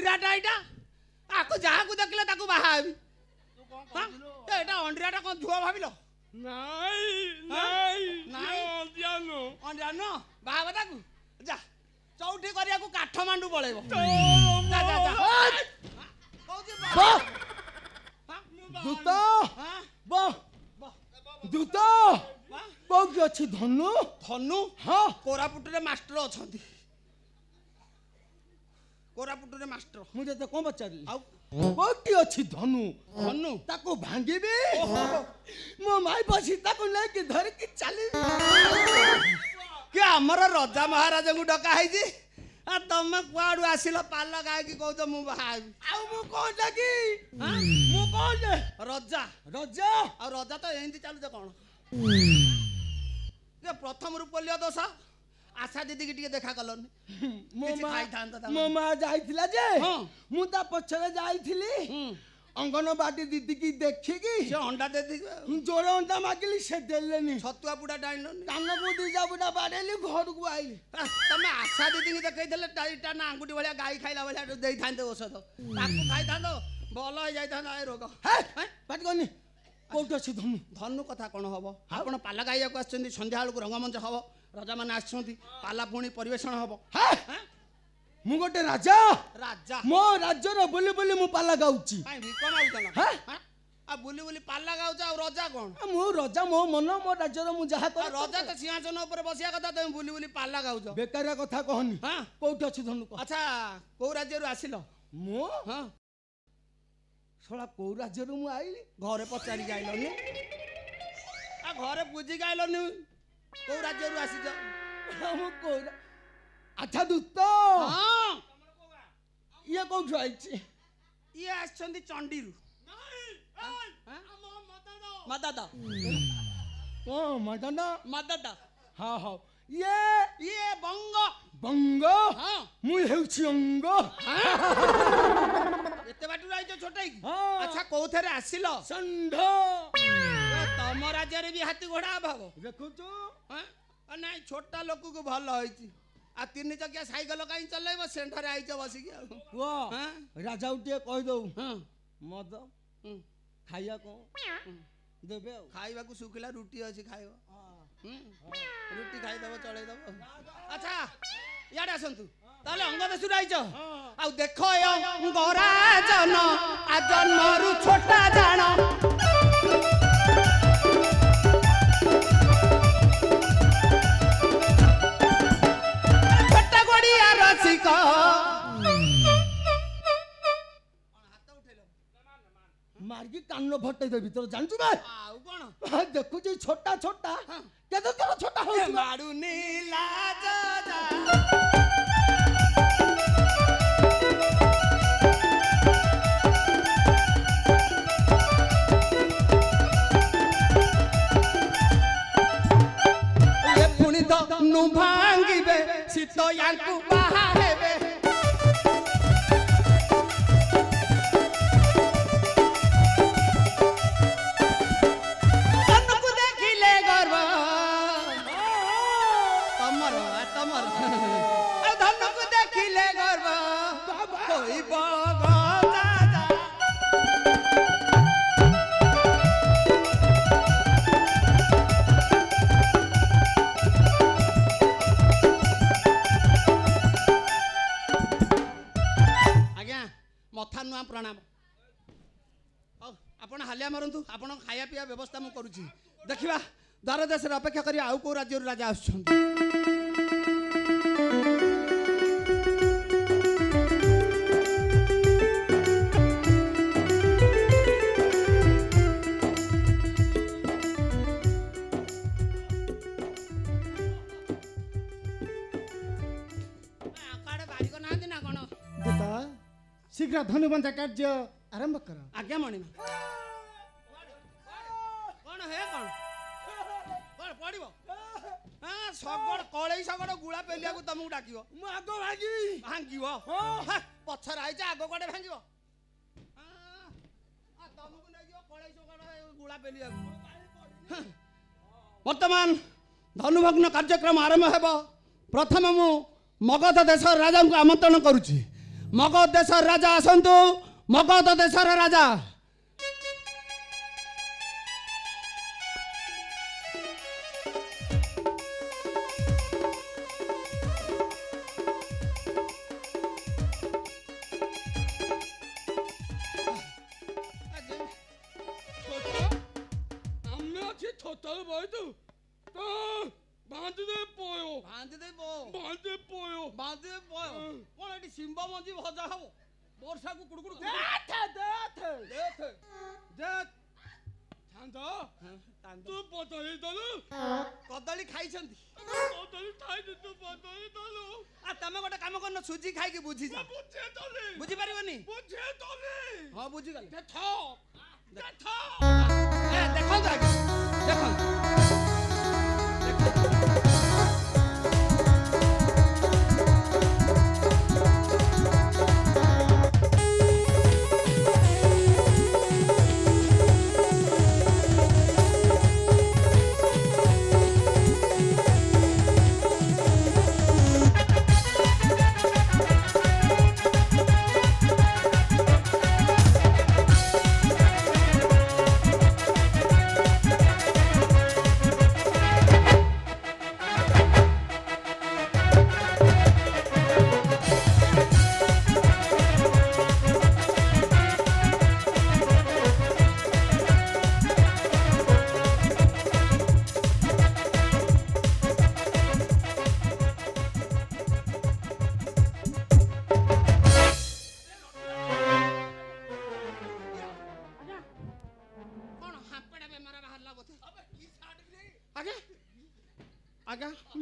अंड्राटा एटा आको जहा को देखले ताको बाहाबी एटा अंड्राटा कोन धुआ भाबिलो नहीं जानो बाहा बताकू जा चौठी करिया को काठमांडू पळेबो जा जा जा दूत बा दूत कोकी अछि धनु धनु हां कोरापुट रे मास्टर अछंती कोरापुट रे मास्टर मुझे तो कोन बचारी आउ कोकी अछि धनु धनु ताको भांगीबी मो माई पसी ताको ले के धर के चली के हमर राजा महाराज को डका है जी आ तमे कुआडू आसिल पाला गाय की कहू तो मु बाहाबी आउ मु कोन लागी मु कोन राजा राजा आ राजा तो एंती चालू जे कोन ये प्रथम रूप लियो दोष आशा दीदी की देखा कलनी मो माँ जाइथिला जे मु ता पछरे जाइथिली अंगनबाड़ी दीदी की देखिकी से अंडा दे दी जोरे अंडा मागिली से देलेनी छतुआ बुडा डाइननी कान को दीजा बुडा बाडेली घर को आइली तमे आशा दीदी की देखै देले टाइटा ना अंगुठी भलिया गाई खाइला भलिया देई थांते औषध ताकू खाइ थांदो बल हो जाय थांदो ए रोग हे पाट गनी कोठ अछि धनु धनु कथा कोन हबो आपण पाला गाइया को आछंदी संध्या हाल को रंगमंच हबो राजा माने आछंदी पाला पुणी परिवेषण हबो हे मु गोटे राजा राजा मो राज्य रो बोली बोली मु पाला गाउची काई विकम आउतन हे आ बोली बोली पाला गाउछ आ राजा कोन मु राजा मो मन मो राज्य रो मु जहा कर राजा त सिंहासन ऊपर बसिया कथा तमे बोली बोली पाला गाउछ बेकारिया कथा कहनी हां कोठ अछि धनु को अच्छा को राज्य रो आसिलो मो हां सोला को राज्य रो मु आइली घरे पचारी गाइलनी आ घरे पूजी गाइलनी को राज्य रो आसी जा मु को अच्छा दूत हां ये कोठ आइछि ये आछंदी चंडीरू मदादा ओ मदना मदादा हां हां ये बंग बंग हां मु हेउछि अंग एते बाटू आइछो छोटाई हां अच्छा कोथरे आसिलो संढ तम राज्य रे भी हाथी घोड़ा अभाव देखुछु हां नहीं छोटा लोक को भल होइछि आ तीन चकिया साइकिल काई चलेबो सेंटर आइछो बसी के वाह हां राजा उठे कह दऊ हां मद खाइया को देबे खाइबा को सुखिला रोटी अछि खाइबो रोटी खाइ दबो चलै दबो अच्छा याडा आसंतु ताले अंग देसुर आइछो आ देखो ए अंगराजन आ जन्मरु छोटा जान छोटा गोड़िया रसिक मार्गी कान भट्टे देबी तो जानछु बे आउ कोन देखु जे छोटा छोटा केते तोर छोटा हो माडू नीला जा ये पुणी तो नु भांगीबे शीत यांकु बाहा हेबे तनको देखिले गर्व तमर तमर आ धनको देखिले गर्व कोई बग दादा मथा नुआ प्रणाम आपण हालिया मारंतु आपण खाया पिया व्यवस्था मु करूची देखिबा द्वार देश रे अपेक्षा करी आउ को राज्य राजा आछन आकाडे बारी को नांदी ना कोन दूत शीघ्र धनुबंधा कार्य आरंभ कर आज्ञा मणिमा कौन है कौन कौन पड़िबो हां सगड़ कळई सगड़ गुळा पेलिया को तुमको डाकियो मु आगो भागी भांगियो पछर आइजा आगो कोडे भांगियो हां आ तुमको नेगियो कळई सगड़ गुळा पेलिया वर्तमान धनुभग्न कार्यक्रम आरंभ हेबो प्रथम मु मगध देश राजा को आमंत्रण करूची मगध देशर राजा आसंतु मगध देशर राजा शिंबा मंजी भजा हबो वर्षा को कुडकुड तू बदली दलु कदली खाई छंती कदली खाई तू बदली दलु आ तमे गोटे काम करन सुजी खाई के बुझी जा बुझे दले बुझी परिबनी बुझे दले हां बुझी गले देखो देखो ए देखो जाके देखो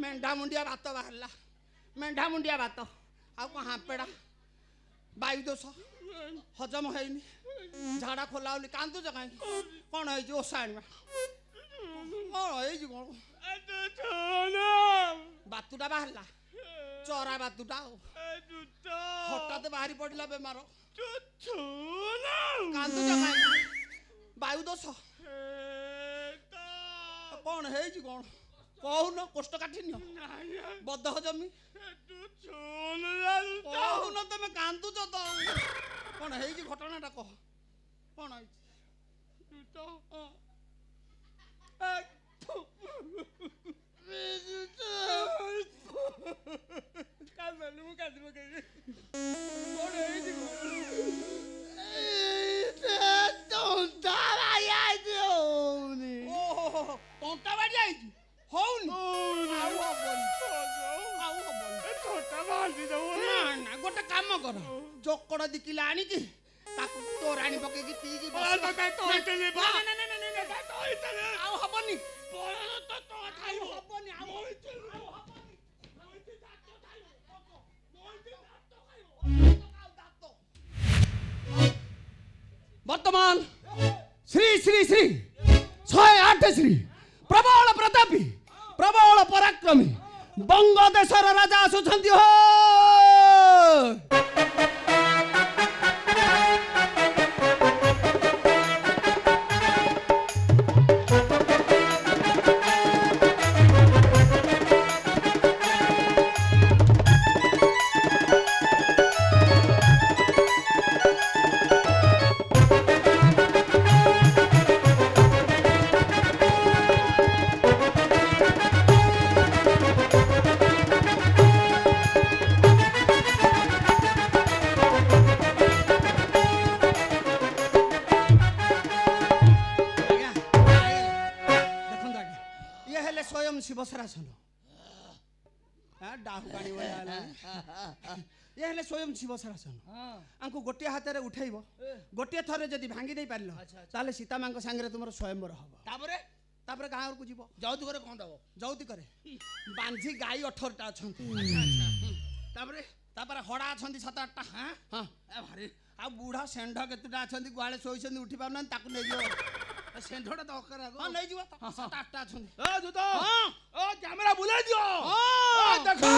मेंढा मुंडिया भात बाहरला मेंढा मुंडिया भात आ हापेड़ा वायु दोष हजम हैनी झाड़ा खोला कांदु कहीं कौन है ओषा आना कौन है बातुटा बाहरला चरा बातुटा हठात बाहरी पड़ा बेमार कांदु कहीं वायु दोष कौन है कौन कहून कोष्ठ काठिन्य बद हजमी कहून तुम कांदुच तो कौन है घटनाटा कह कौन है तंटा बाड़ी आई गोटे काम कर जोकड़ दिखला आनी तोराणी पकई पीकी हबनी वर्तमान श्री श्री श्री 108 श्री प्रबल प्रतापी प्रबल पराक्रमी बंग देशर राजा आसुछंती हो ये स्वयं शिव सरासन आंको गोटे हाथ में उठेब गोटे थरे जदि भांगी दे पारल ताले सीता मां सांगे तुम स्वयंवर हम तापर गाँव को जीव जौतुक कौन दब जौतुक बांझी गाई 18टा अच्छा हड़ा अच्छा 7-8टा हाँ भारी आ बुढ़ा षेंढ केतटा अच्छा गुआले शोई उठी पार षेंढटा दरकार नहीं जीव 7-8टा अच्छा कैमेरा बुलाई दियो देखो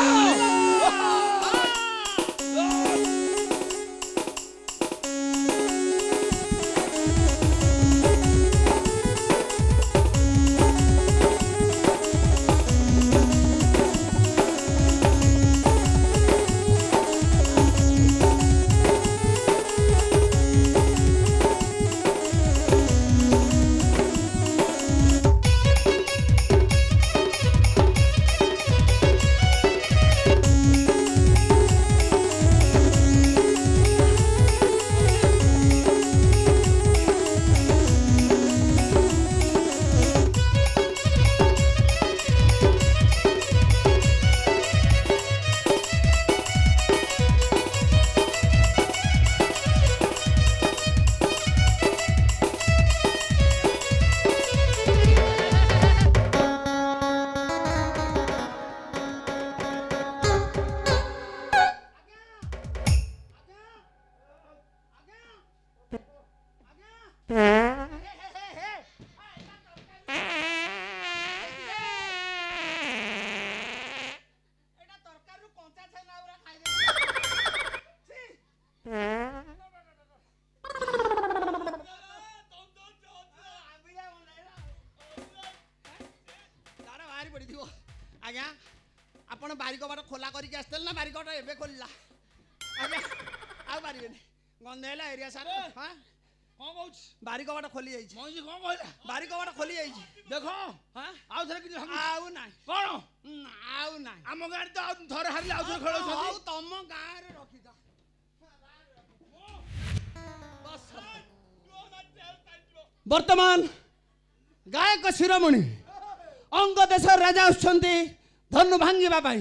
कौन बारिक बाट खोला करके आसते ना बारिक बाट एबे खोलला आ पारिबेनी गंधेला एरिया सारा हां कौन कहू बारिक बाट खोली जाई मौजी कौन कहला बारिक बाट खोली जाई देखो हां आउ थरे कि आउ नाही कौन आउ नाही आम गाड़ी तो थरे हारले आउ थरे खेल आउ तम गाँ रे रखी दा वर्तमान गायक शिरोमणि अंग देश राजा आछंती धनु भांगिबा पाई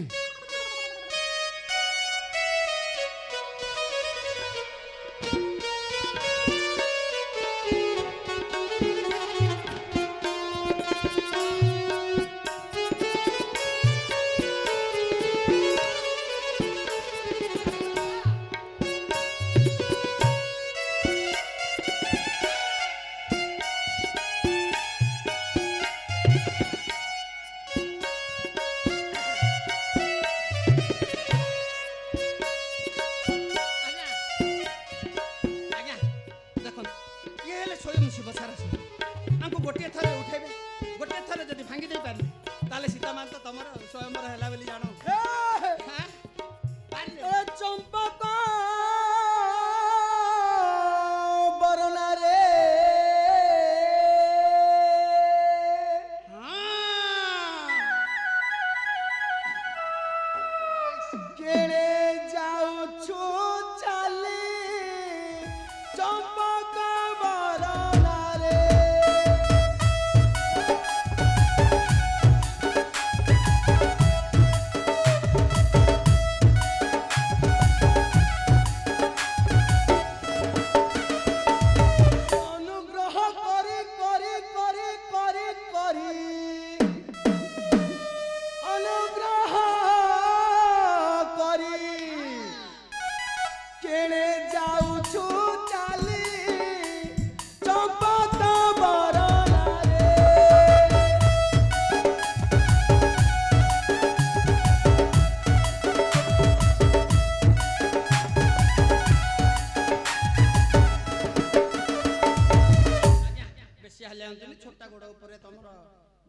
छोटा गोड़ ऊपर तमर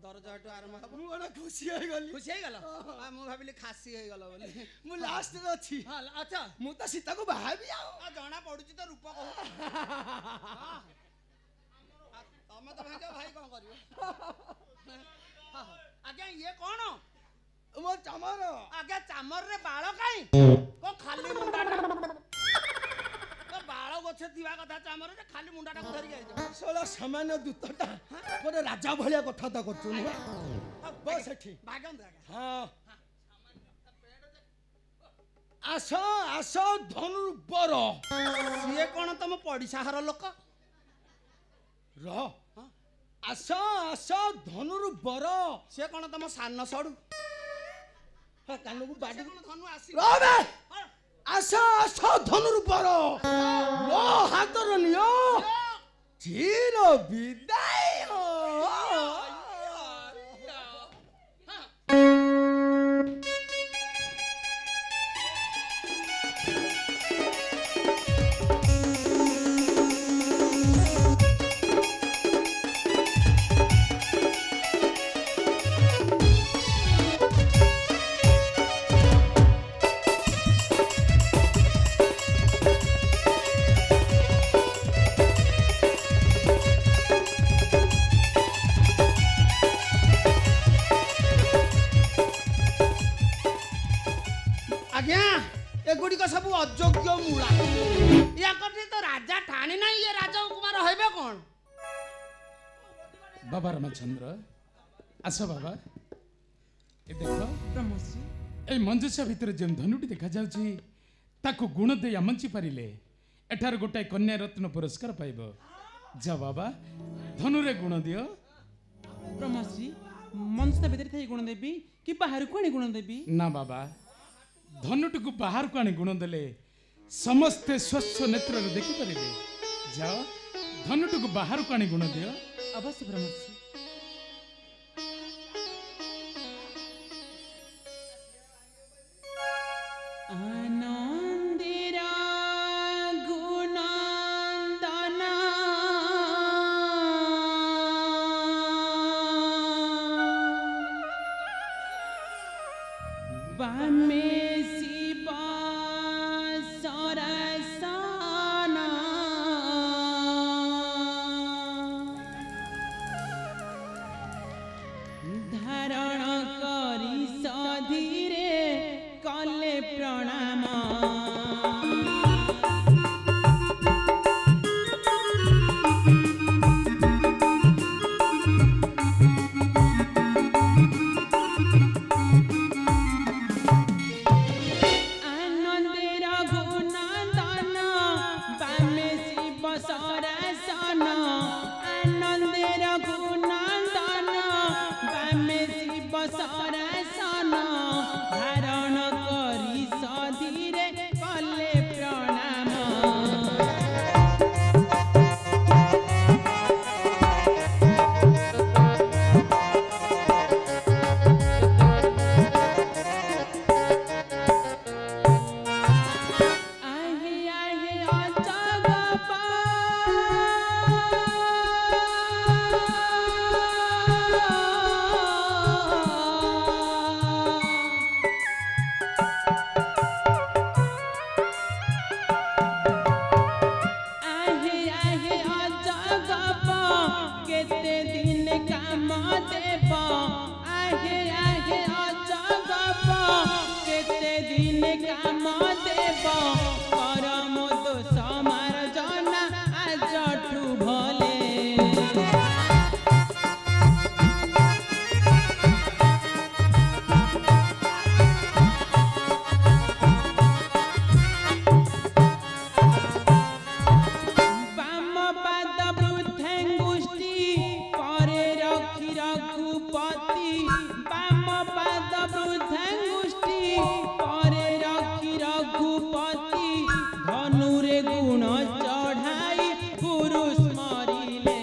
दरजाटू आरंभ हम गोड़ खुशी हो गल मु भाबिली खासी हो गल बोली मु लास्ट रे अछि हां अच्छा मु त सीता को बाहाबी आ जणा पडुची त रूप कहू तमे त भागे भाई कोन करियो आज्ञा ये कोन मो चामर आज्ञा चामर रे बाळ काई को खाली मुंडा बाळ गछ दिवा कथा चामर रे खाली मुंडाटा धरि जाई सोला सामान्य दूतटा गोटे राजा भलिया कथा त करछु न बस एठी भागन दागा हां आसो आसो धनु बर सिए कोन तम पडिसा हर लोक र आसो आसो धनु बर से कोन तम सान सडू हा कानु को बाडी धनु आसी रे आशा आशा धनुर बर मो हातर नियो चिर विदाय सब अयोग्य मूला या करते तो राजा ठाणी ना ये राजा कुमार हेबे कोन बाबा रामचंद्र आसो बाबा ए देखो ब्रह्मश्री ए मंजुषा भितर जे धनुटी देखा जाउची ताको गुण दे आमंची पारिले एठार गोटाय कन्या रत्न पुरस्कार पाइबो जा बाबा धनुरे गुण दियो ब्रह्मश्री मंजुषा भितर थई गुण देबी कि बाहर कोनी गुण देबी ना बाबा धनुटी को बाहर को आनी गुण देले समस्ते स्वच्छ नेत्र देखि परिबे जाओ धनुटी को बाहर को आनी गुण दियो अवश्य ब्रह्मश्री आनंदिरा गुणंदना बा बामे शिव सरसना धारण करी सधीरे कले प्रणाम आनंदेर गुणदान बामे शिव सरसन आनंदेर गुणदान बामे शिव सरसन धारण करी सधीरे कले प्रणाम आहे आहे अजगपा आहे आहे अजगपा केते दिन काम देब आहे आहे अजगपा केते दिन काम देब करम दोष मार्जना आजठू भले बाम पाद वृद्धेङ्गुष्ठी करे रखी रघुपति बाम पाद वृद्धेङ्गुष्ठी करे रखी रघुपति धनुरे गुण चढ़ाई गुरु स्मरिले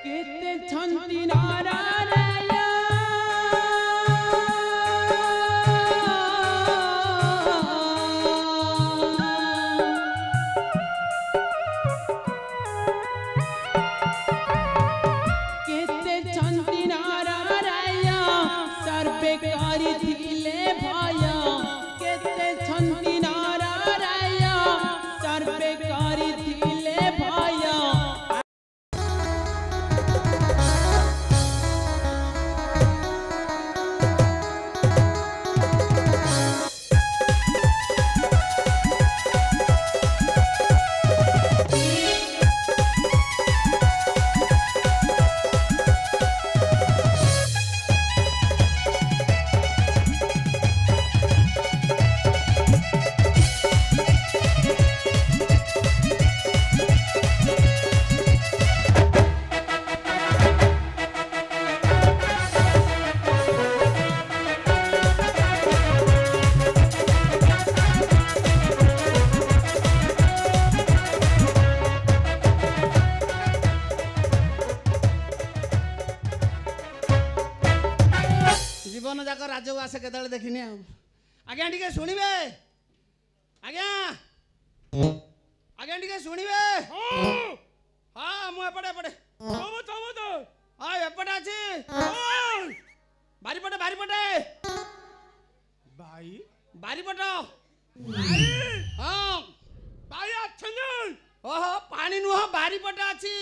केते छन्ति नारायण केते छन्ति नारायण सर्वे करिथिले भय केते छन्ति नारायण सर्वे करिथिले भय जीवन जाक राजवास केतले देखिनी आज्ञा टिके शुणवे आज्ञा आज्ञा टिके शुणवे हाँ मु एपटे एपटे हाँ एपटे अच्छी बारीपटे बारीपटे भाई बारीपट भाई हाँ भाई अच्छे ओहो पानी नुह बारीपटे अच्छी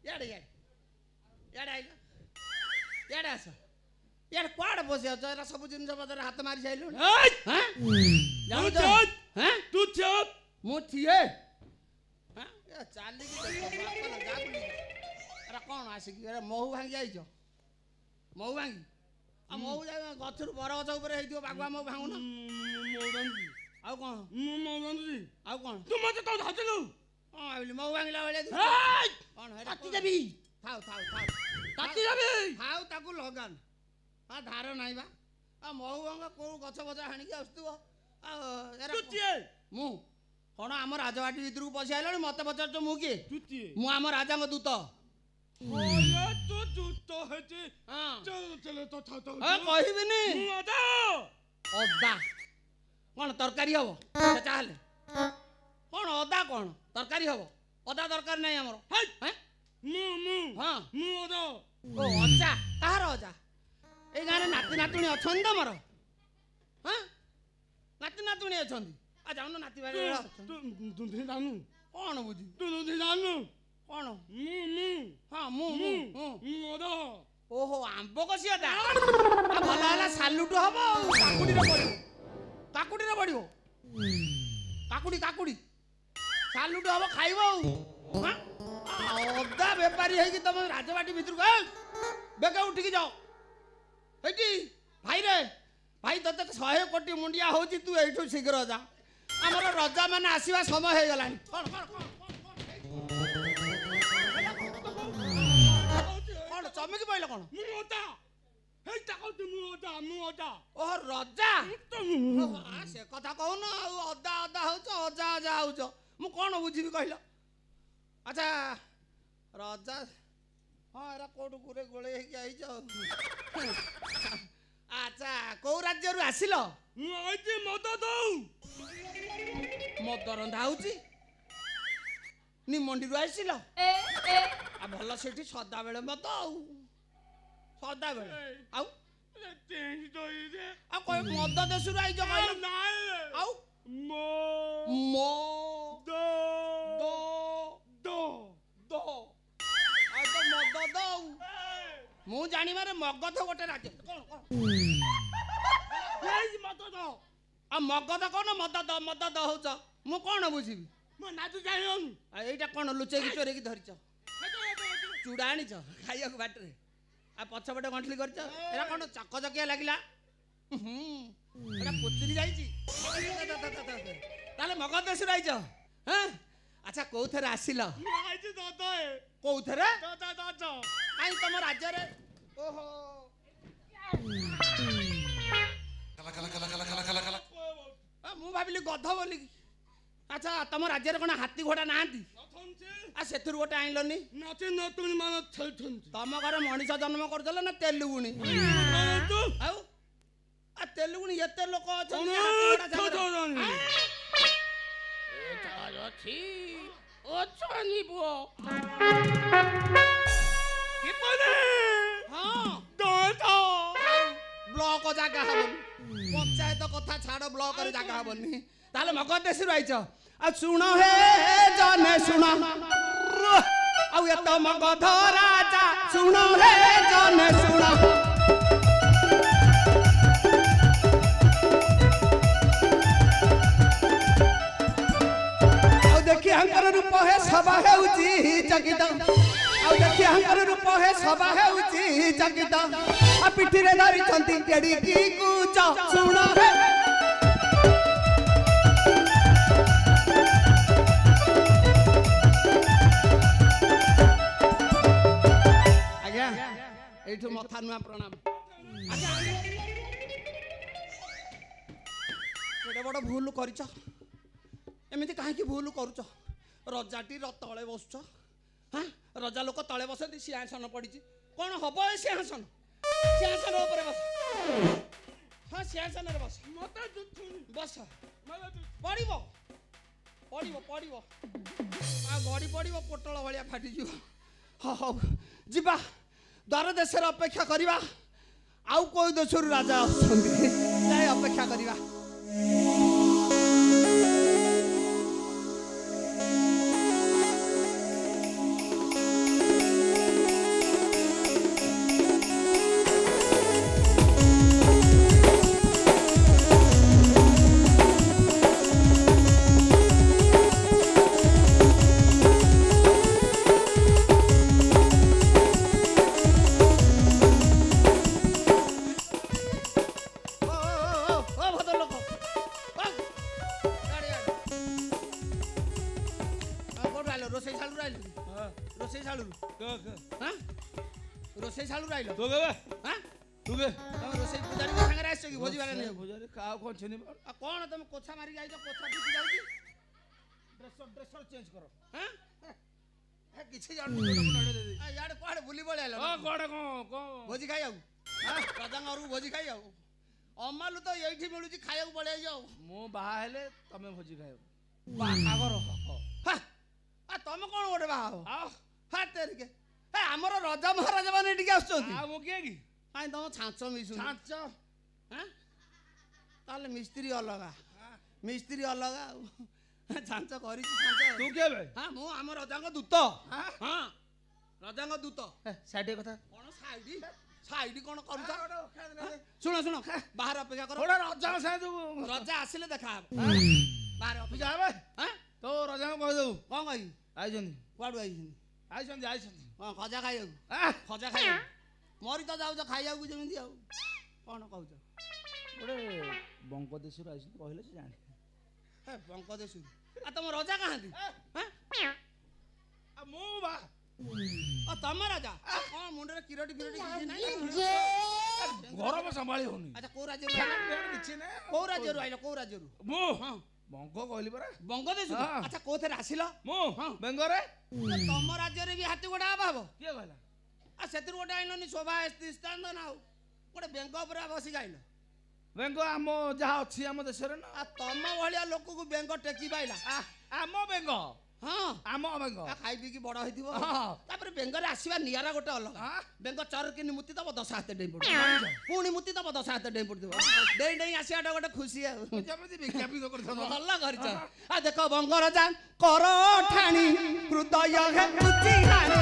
याडे याडे याडे आइल याडे आस याडे कुआडे बसी आछ एरा सब जिनिस बदर हाथ मारी जाइलु हां जाऊ जा हां तू चुप मु थिए हां ए चाली की देखो बापन जागुली एरा कोन आसी की एरा महू भांगी जाइछ महू भांगी आ महू जा गछरु बर गछ ऊपर हेदियो बागुआ महू भांगु न मोगंदी आउ कोन मोगंदी आउ कोन तू मते तो धचलु हां आइली महू भांगला बेले हाय कोन हेरा काटी देबी थाउ थाउ थाउ काटी देबी थाउ ताकू लगान आ धार नाही बा आ महू भांग को गछ गछ हाणी के आस्तु आ एरा तू चिए मु कोन हम राजवाटी भितर पसी आइलଣି मते पचार मु किए तू चिए मु हम राजा दूत ओए तू ଯୁକ୍ତ ହେଇଛି ଚଲେ ତ କହିବିନି ଅଦା କ'ଣ ତରକାରୀ ହବ ଚାହେଲେ କ'ଣ ଅଦା କ'ଣ ତରକାରୀ ହବ ଅଦା ଦରକାର ନାହିଁ ଆମର ଓ ଅଜା କାହାର ଅଜା ଏଇ ଗାଁରେ ନାତି ନାତୁଣୀ ଅଛନ୍ତି ତମର ନାତି ନାତୁଣୀ ଅଛନ୍ତି ଯାଉନ ନାତି ଭାଇ ଜାଣୁ କ'ଣ ବୁଝି ଜାଣୁ କ'ଣ ହଁ ମୁଁ ଅଦା ଓହୋ ଆମ୍ବ କଷି ଅଦା ଭଲ ହେଲା ସାଲୁଟୁ ହବ ଆଉ କାକୁଡ଼ିରେ ପଡ଼ିବ କାକୁଡ଼ି ସାଲୁଟୁ ହବ ଖାଇବ ଆଉ ଅଦା ବେପାରୀ ହେଇକି ତମ ରାଜବାଟୀ ଭିତରକୁ ବେଗ ଉଠିକି ଯାଅ ହେଇଟି ଭାଇ ତତେ 100 କୋଟି ମୁଣ୍ଡିଆ ହଉଛି ତୁ ଏଇଠୁ ଶୀଘ୍ର ଯା ଆମର ରଜା ମାନେ ଆସିବା ସମୟ ହେଇଗଲାଣି କ'ଣ ଚମକି ପଇଲ କ'ଣ ଓହ ରଜା ସେ କଥା କହୁନ ଆଉ ଅଦା ହଉଛ ଅଜା ହଉଛ ମୁଁ କ'ଣ ବୁଝିବି କହିଲ ଆଚ୍ଛା ରଜା ହଁ ଏରା କୋଉଠୁ ଗୁରେ ଗୋଳେଇ ହେଇକି ଆଇଛ ଆଚ୍ଛା କୋଉ ରାଜ୍ୟରୁ ଆସିଲ ମଦ ରନ୍ଧା ହଉଛି ନିମଣ୍ଡିରୁ ଆସିଲ ଭଲ ସେଠି ସଦାବେଳେ ମଦ ଆଉ ସଦାବେଳେ ଆଉ ମଦ ଦେଶରୁ ଆଇଛ ଆଉ ମୁଁ ଜାଣିବାରେ ମଗଧ ଗୋଟେ ରାଜ୍ୟ ଆଉ ମଗଧ କଣ ମଦ ହଉଛ ମୁଁ କଣ ବୁଝିବି ଏଇଟା କଣ ଲୁଚେଇକି ଚୋରେଇକି ଧରିଛ ଚୁଡ଼ା ଆଣିଛ ଖାଇବାକୁ ବାଟରେ ଆଉ ପଛପଟେ ଗଣ୍ଠଲି କରିଛ ଏରା କଣ ଚକଚକିଆ ଲାଗିଲା ଏଟା ପୋଚୁରି ଯାଇଛି ତାହେଲେ ମଗଧ ଦେଶରୁ ଆଇଛ ଆଚ୍ଛା କୋଉଥିରେ ଆସିଲ କୋଉଥିରେ କାଇଁ ତମ ରାଜ୍ୟରେ ଓହୋ ମୁଁ ଭାବିଲି ଗଧ ବୋଲି ଆଚ୍ଛା ତମ ରାଜ୍ୟରେ କଣ ହାତୀ ଘୋଡ଼ା ନାହାନ୍ତି ସେଥିରୁ ଗୋଟେ ଆଣିଲନି ତମ ଘରେ ମଣିଷ ଜନ୍ମ କରିଦେଲ ନା ତେଲୁଗୁଣି ଆଉ ତେଲୁଗୁଣି ଏତେ ଲୋକ ଅଛନ୍ତି ବ୍ଲକ ଜାଗା ହବନି ପଞ୍ଚାୟତ କଥା ଛାଡ ବ୍ଲକରେ ଜାଗା ହବନି ତାହେଲେ ମଗଧ ଦେଶରୁ ଆଇଛ ଆଉ ଶୁଣ ହେ ଜନେ ଶୁଣ ଆଉ ଏତ ମଗଧ ରାଜା ଶୁଣ ହେ ଜନେ ଶୁଣ ଆଉ ଦେଖି ଆଙ୍କର ରୂପ ହେ ସଭା ହେଉଛି ଚକିତ ଆଉ ଦେଖି ଆଙ୍କର ରୂପ ହେ ସଭା ହେଉଛି ଚକିତ ଆଉ ପିଠିରେ ଧରିଛନ୍ତି କେଡ଼ିକି କୁଚ ଶୁଣ ହେ ଆଜ୍ଞା ଏଇଠୁ ମଥା ନୂଆ ପ୍ରଣାମ ଏତେ ବଡ଼ ଭୁଲ କରିଛ ଏମିତି କାହିଁକି ଭୁଲ କରୁଛ ରଜାଟି ତଳେ ବସୁଛ ରଜା ଲୋକ ତଳେ ବସନ୍ତି ସିଂହାସନ ପଡ଼ିଛି କ'ଣ ହବ ଏ ସିଂହାସନ ଉପରେ ବସ ସିଂହାସନରେ ବସ ବସ ପଡ଼ିବ ଆଉ ଗଡ଼ି ପଡ଼ିବ ପୋଟଳ ଭଳିଆ ଫାଟିଯିବ ହଉ ଯିବା ଦ୍ୱାର ଦେଶରେ ଅପେକ୍ଷା କରିବା ଆଉ କୋଉ ଦେଶରୁ ରାଜା ଆସୁଛନ୍ତି ଯାଇ ଅପେକ୍ଷା କରିବା ରୋଷେଇ ଶାଳୁ ରାଇଲ ତୁ କେବେ ତମେ ରୋଷେଇ ପୂଜାରୀ ସାଙ୍ଗରେ ଆସିଛ କି ଭୋଜି ବାଲା ନେଇ ପୂଜାରୀ କାହାକୁ କ'ଣ ଚିହ୍ନି ଆଉ କ'ଣ ତମେ କୋଛା ମାରିକି ଆଇଛ କୋଛା ଫିଟି ଯାଉଛି ଡ୍ରେସର ଚେଞ୍ଜ କର କିଛି ଜାଣୁନି ଇଆଡେ କୁଆଡେ ବୁଲି ପଳେଇ ଆଇଲ କୁଆଡେ କଣ ଭୋଜି ଖାଇବାକୁ ରାଜାଙ୍କ ଘରକୁ ଭୋଜି ଖାଇବାକୁ ଅମାଲୁ ତ ଏଇଠି ମିଳୁଛି ଖାଇବାକୁ ପଳେଇ ଯାଉ ମୁଁ ବାହା ହେଲେ ତମେ ଭୋଜି ଖାଇବ ବାହାଘର ତମେ କଣ ଗୋଟେ ବାହା ହବ ହଁ ତେରିକେ ଆମର ରଜା ମହାରାଜା ମାନେ ଏଠିକି ଆସୁଛନ୍ତି ଆଉ ମୁଁ କିଏ କି କାଇଁ ତମ ଛାଞ୍ଚ ମିଶୁ ଛାଞ୍ଚ ତାହେଲେ ମିସ୍ତ୍ରୀ ଅଲଗା ମିସ୍ତ୍ରୀ ଅଲଗା ଆଉ ଛାଞ୍ଚ କରିଛି ତୁ କିଏ ବେ ହଁ ମୁଁ ଆମ ରଜାଙ୍କ ଦୂତ ହଁ ରଜାଙ୍କ ଦୂତ ସାଇଡ୍ କଥା କଣ ସାଇଡ୍ କଣ କରୁଛ ଶୁଣ ଶୁଣ ବାହାରେ ଅପେକ୍ଷା କର ରଜାଙ୍କ ସାଙ୍ଗେ ରଜା ଆସିଲେ ଦେଖା ହବ ବାହାରେ ଅପେକ୍ଷା ଯାବେ ତୋ ରଜାଙ୍କୁ କହିଦେବୁ କଣ କହିବି ଆଇଛନ୍ତି କୁଆଡୁ ଆଇଛନ୍ତି ଆଇଛନ୍ତି ହଁ ଖଜା ଖାଇବାକୁ ଖଜା ଖାଇବାକୁ ମରି ତ ଯାଉଛ ଖାଇବାକୁ ଯେମିତି ଆଉ କଣ କହୁଛ ଗୋଟେ ବଙ୍କ ଦେଶରୁ ଆଇଛନ୍ତି କହିଲେ ସେ ଜାଣେ ବଙ୍କ ଦେଶରୁ ତମ ରଜା କାହାନ୍ତି ମୁଁ ବା ତମ ରାଜା କଣ ମୁଣ୍ଡରେ କିରଟି ଫିରଟି କିଛି ନାହିଁ ଘର ସମ୍ଭାଳି ହଉନି ଆଚ୍ଛା କୋଉ ରାଜ୍ୟରୁ ଆଇଲ କିଛି ନାହିଁ କୋଉ ରାଜ୍ୟରୁ ଆଇଲ କୋଉ ରାଜ୍ୟରୁ ମୁଁ ହଁ ବଙ୍କ କହିଲି ପରା ବଙ୍ଗ ଦେଶରୁ ଆଚ୍ଛା କୋଉଥିରେ ଆସିଲ ମୁଁ ବେଙ୍ଗରେ ତମ ରାଜ୍ୟରେ ବି ହାତୀ ଗୋଟା ହବ କିଏ କହିଲା ଆଉ ସେଥିରୁ ଗୋଟେ ଆଇଲନି ଶୋଭା ଦୃଷ୍ଟାନ୍ତ ନା ଆଉ ଗୋଟେ ବେଙ୍ଗ ଉପରେ ବସିକି ଆଇଲ ବେଙ୍ଗ ଆମ ଯାହା ଅଛି ଆମ ଦେଶରେ ନା ତମ ଭଳିଆ ଲୋକକୁ ବେଙ୍ଗ ଟେକି ପାଇଲା ଆମ ବେଙ୍ଗ ହଁ ଆମ ବେଙ୍ଗ ଖାଇ ପିଇକି ବଡ ହେଇଥିବ ତାପରେ ବେଙ୍ଗରେ ଆସିବା ନିଆରା ଗୋଟେ ଅଲଗା ବେଙ୍ଗ ଚରକିନି ମୁତି ଦବ 10 ହାତ ଡେଇଁ ପଡିବ ପୁଣି ମୁତି ଦବ 10 ହାତ ଡେଇଁ ପଡିଥିବ ଡେଇଁ ଡେଇଁ ଆସିବାଟା ଗୋଟେ ଖୁସି ଆଉ ଭଲ କରିଛ ଆଉ ଦେଖ ବଙ୍ଗ ରାଜା କର ଠାଣି ହୃଦୟ ହେଉଚି ହାଣି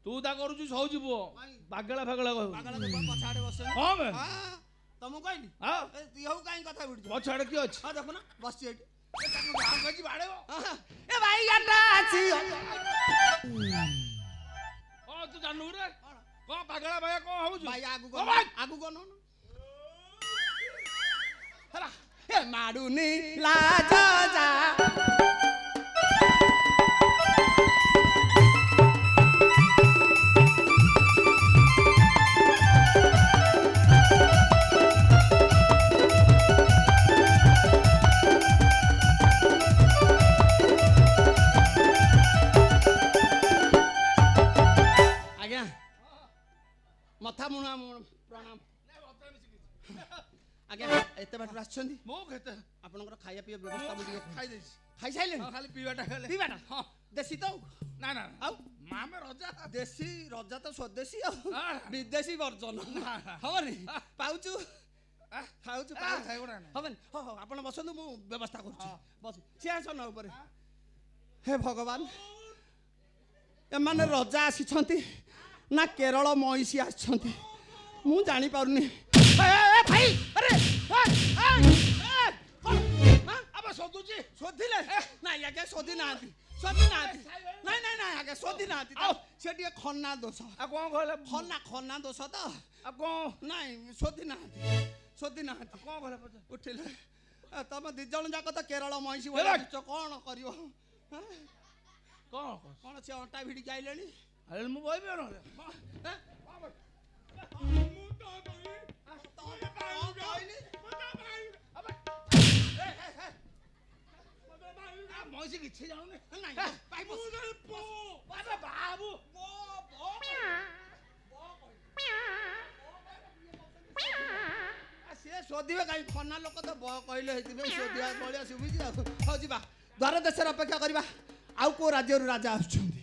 ତୁ ତା କରୁଛୁ ସହୁଛି ପୁଅ ପାଗଳା ଫାଗଳା କହିବୁ ପଛଆଡେ ବସେ ହଁ ବେ ତମକୁ କହିଲି ହଉ କାହିଁ କଥା ବିଡୁଛ ପଛଆଡେ କିଏ ଅଛି ହଁ ଦେଖୁନ ବସିଛି ଏଠି ବାଡେଇବ ଏ ଭାଇ ଗାଟା ଅଛି ତୁ ଜାଣୁ ରେ କଣ ପାଗଳା ଭାଇ କଣ ହଉଛୁ ଭାଇ ଆଗକୁ କଣ ହେଲା ଏ ମାଡୁନି ଲାଜ ଯା मथा मुणा प्रणाम आज्ञा एते बाटू आछंदी मो केते आपनकर खाया पिया व्यवस्था बुझी खाई देछि खाई साइले खाली पीवाटा खाले पीवाटा हां देसी तो ना ना आउ मामे रजा देसी रजा तो स्वदेशी विदेशी वर्जन हबनी पाउचू खाउचू पाउ खाइ गोडा हबनी हो हो आपण बसंतु मु व्यवस्था करछु बस सिंहासन ऊपर हे भगवान ए माने रजा आसीछंती ना केरल महिषी आछंती मु जानी पारुनी भाई अरे अब सोदुची सोदिले ना याके सोदी नांती नहीं नहीं नहीं आगे सोदी नांती सेठी खन्ना दोष आ कोन कहले खन्ना दोष त आ कोन नहीं सोदी नांती कोन कहले उठिले तम दि जण जाक त केरल महिषी भला कोन करियो कोन से अंटा भिडी जाइलेनी अरे मु बोइबे न मौसी किछि जानु नै पाइ मु पो बाबा बाबू से सोदिबे काई खन्ना लोक तो ब कहले हेतिबे सोदिया बळिया सुबिजी हो जिबा द्वार देशर अपेक्षा करबा आउ को राज्य राजा आछुंदी